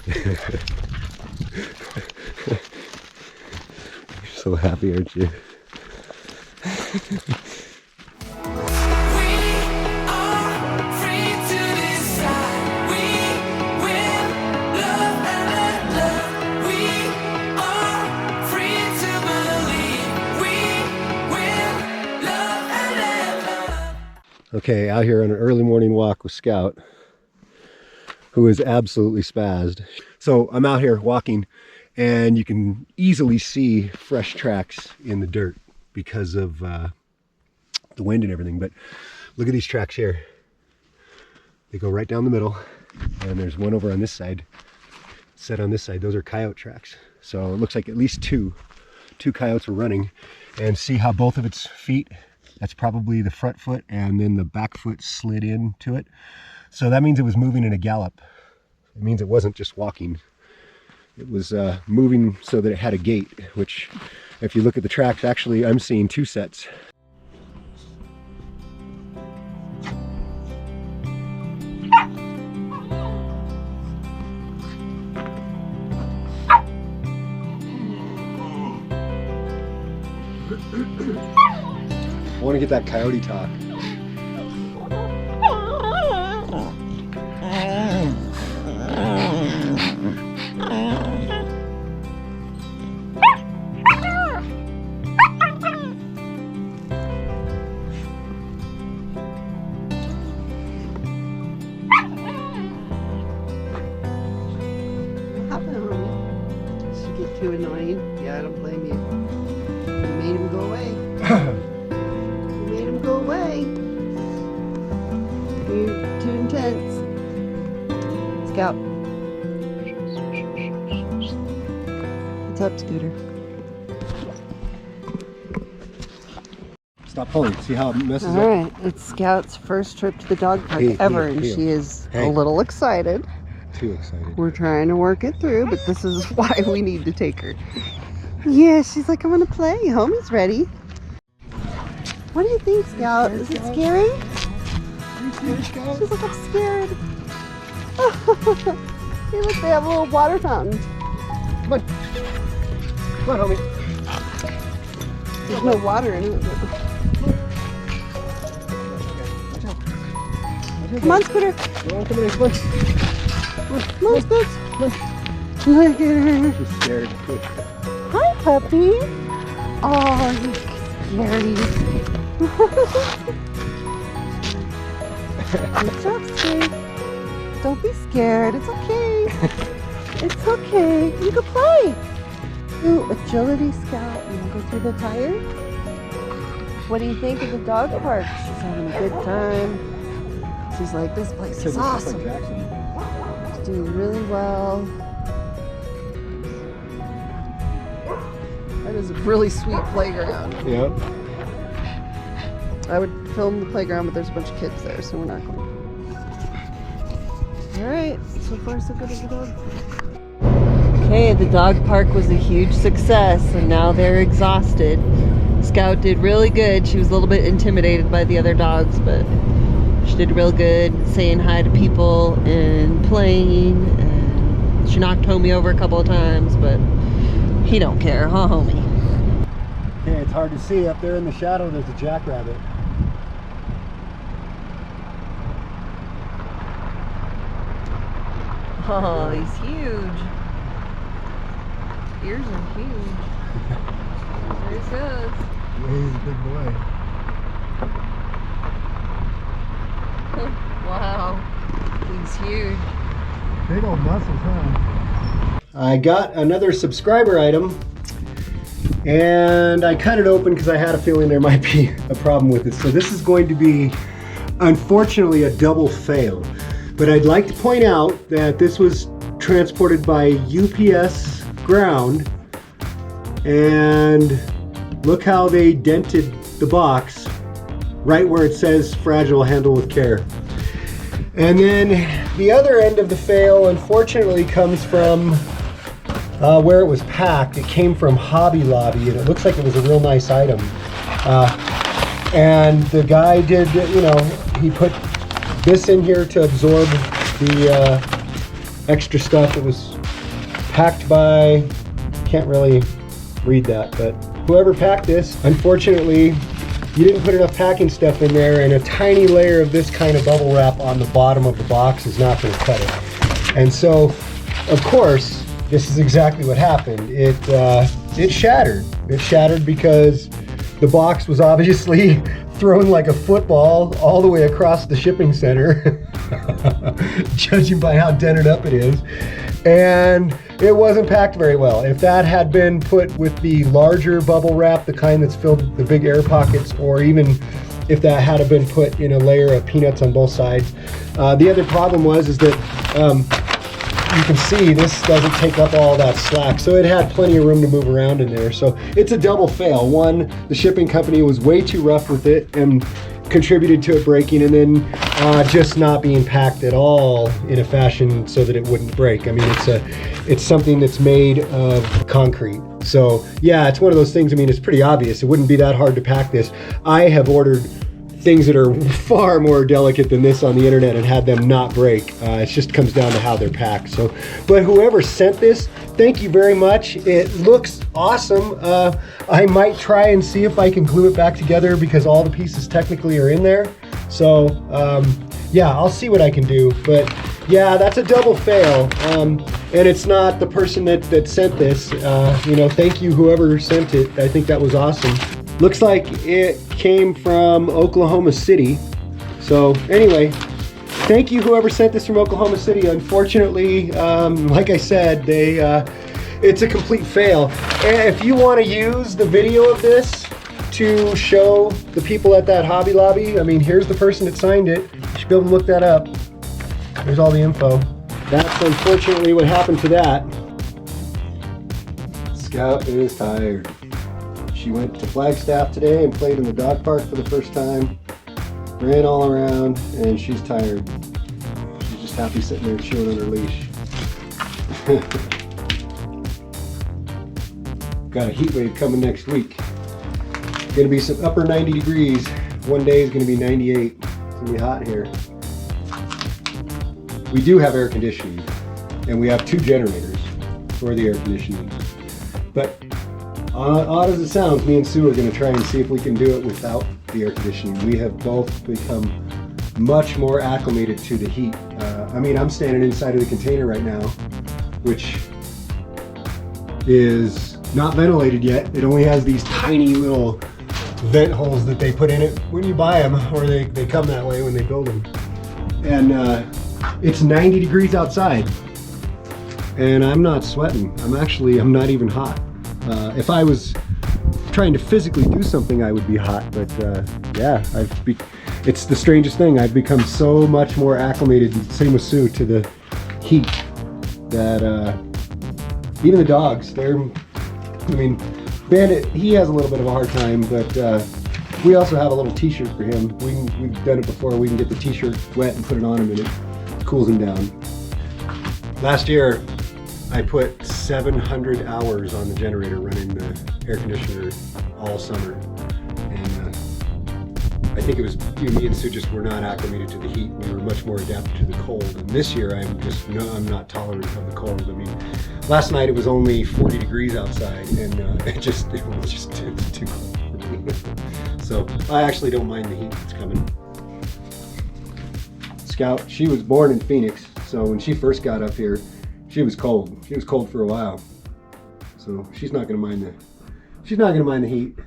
You're so happy, aren't you? Okay, out here on an early morning walk with Scout, who is absolutely spazzed. So I'm out here walking, and you can easily see fresh tracks in the dirt because of the wind and everything. But look at these tracks here. They go right down the middle, and there's one over on this side, set on this side. Those are coyote tracks. So it looks like at least two coyotes were running. And see how both of its feet, that's probably the front foot, and then the back foot slid into it. So that means it was moving in a gallop. It means it wasn't just walking. It was moving so that it had a gait, which if you look at the tracks, actually I'm seeing two sets. I want to get that coyote talk. Should get too annoying. Yeah, I don't blame you. You made him go away. You made him go away. You're too intense. Scout. What's up, Scooter? Stop pulling. See how it messes up? Alright, it's Scout's first trip to the dog park ever, and she is a little excited. Too excited. We're trying to work it through, but this is why we need to take her. Yeah, she's like, I want to play. Homie's ready. What do you think, Scout? Is it scary? She's like, I'm scared. Hey, look, they have a little water fountain. Come on. Come on, homie. There's no water in it. Come on, Scooter. Come on, come on, come on. Come on, Scoot. Look at her. She's scared. Hi, puppy. Oh, you're scary. What's up, Scoot? Don't be scared. It's okay. It's okay. You can play. Ooh, agility Scout. You want to go through the tire? What do you think of the dog park? She's having a good time. She's like, this place is awesome. She's doing really well. That is a really sweet playground. Yep. I would film the playground, but there's a bunch of kids there, so we're not going. Alright, so far so good at the dog park. Okay, the dog park was a huge success, and now they're exhausted. Scout did really good. She was a little bit intimidated by the other dogs, but she did real good, saying hi to people and playing, and she knocked Homie over a couple of times, but he don't care, huh, Homie? Okay, it's hard to see. Up there in the shadow, there's a jackrabbit. Oh, he's huge. Ears are huge. There he goes. Yeah, he's a big boy. Wow, he's huge. Big old muscles, huh? I got another subscriber item, and I cut it open because I had a feeling there might be a problem with it. So this is going to be, unfortunately, a double fail. But I'd like to point out that this was transported by UPS ground, and look how they dented the box right where it says fragile, handle with care. And then the other end of the fail, unfortunately, comes from where it was packed. It came from Hobby Lobby, and it looks like it was a real nice item. And the guy did, you know, he put this in here to absorb the extra stuff that was Packed by, can't really read that, but whoever packed this, unfortunately, you didn't put enough packing stuff in there, and a tiny layer of this kind of bubble wrap on the bottom of the box is not going to cut it. And so, of course, this is exactly what happened. It shattered. It shattered because the box was obviously thrown like a football all the way across the shipping center, judging by how dented up it is. And it wasn't packed very well. If that had been put with the larger bubble wrap, the kind that's filled with the big air pockets, or even if that had been put in a layer of peanuts on both sides. The other problem is that you can see this doesn't take up all that slack, so it had plenty of room to move around in there. So it's a double fail. One, the shipping company was way too rough with it and contributed to it breaking, and then just not being packed at all in a fashion so that it wouldn't break. I mean, it's something that's made of concrete. So yeah, it's one of those things. I mean, it's pretty obvious. It wouldn't be that hard to pack this. I have ordered things that are far more delicate than this on the internet and had them not break. It just comes down to how they're packed. So, but whoever sent this, thank you very much. It looks awesome. I might try and see if I can glue it back together because all the pieces technically are in there. So yeah, I'll see what I can do. But yeah, that's a double fail. And it's not the person that sent this. You know, thank you whoever sent it. I think that was awesome. Looks like it came from Oklahoma City. So anyway, thank you whoever sent this from Oklahoma City. Unfortunately, like I said, it's a complete fail. And if you want to use the video of this to show the people at that Hobby Lobby, I mean, here's the person that signed it. You should be able to look that up. There's all the info. That's unfortunately what happened to that. Scout is tired. She went to Flagstaff today and played in the dog park for the first time. Ran all around, and she's tired. She's just happy sitting there chewing on her leash. Got a heat wave coming next week. Gonna be some upper 90 degrees. One day is gonna be 98. It's gonna be hot here. We do have air conditioning, and we have 2 generators for the air conditioning. But odd as it sounds, me and Sue are going to try and see if we can do it without the air conditioning. We have both become much more acclimated to the heat. I mean, I'm standing inside of the container right now, which is not ventilated yet. It only has these tiny little vent holes that they put in it when you buy them, or they come that way when they build them. And it's 90 degrees outside, and I'm not sweating. I'm not even hot. If I was trying to physically do something, I would be hot, but yeah, it's the strangest thing. I've become so much more acclimated, same with Sue, to the heat that even the dogs, I mean, Bandit, he has a little bit of a hard time, but we also have a little t-shirt for him. We've done it before. We can get the t-shirt wet and put it on him, and it cools him down. Last year, I put 700 hours on the generator running the air conditioner all summer, and I think it was me and Sue just were not acclimated to the heat. We were much more adapted to the cold, and this year I'm not tolerant of the cold. I mean, last night it was only 40 degrees outside, and it was just too cold for me. So I actually don't mind the heat that's coming. Scout, she was born in Phoenix, so when she first got up here, she was cold. She was cold for a while, so she's not gonna mind the heat.